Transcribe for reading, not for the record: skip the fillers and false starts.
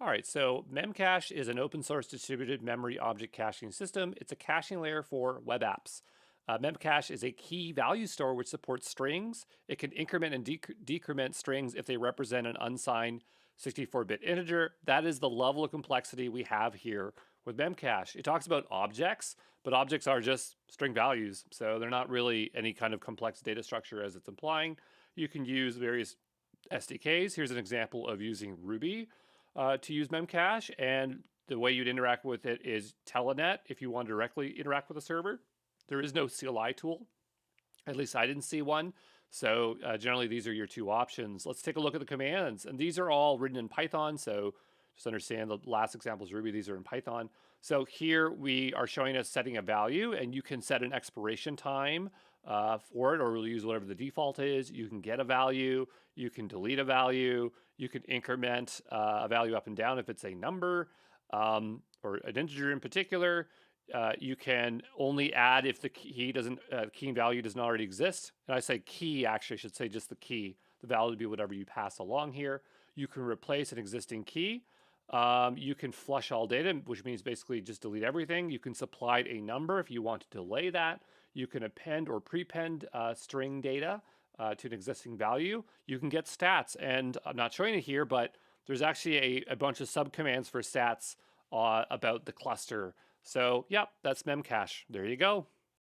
All right, so Memcached is an open source distributed memory object caching system. It's a caching layer for web apps. Memcached is a key value store which supports strings. It can increment and decrement strings if they represent an unsigned 64-bit integer. That is the level of complexity we have here with Memcached. It talks about objects, but objects are just string values, so they're not really any kind of complex data structure as it's implying. You can use various SDKs. Here's an example of using Ruby to use Memcache, and the way you'd interact with it is Telnet if you want to directly interact with a server. There is no CLI tool. At least I didn't see one. So generally, these are your two options. Let's take a look at the commands. And these are all written in Python. So just understand the last example is Ruby. These are in Python. So here we are showing us setting a value, and you can set an expiration time for it, or we'll use whatever the default is. You can get a value. You can delete a value. You can increment a value up and down if it's a number or an integer in particular. You can only add if the key value doesn't already exist. And I say key, actually, I should say just the key. The value would be whatever you pass along here. You can replace an existing key. You can flush all data, which means basically just delete everything. You can supply a number if you want to delay that. You can append or prepend string data to an existing value. You can get stats, and I'm not showing it here, but there's actually a bunch of subcommands for stats about the cluster. So, yeah, that's Memcache. There you go.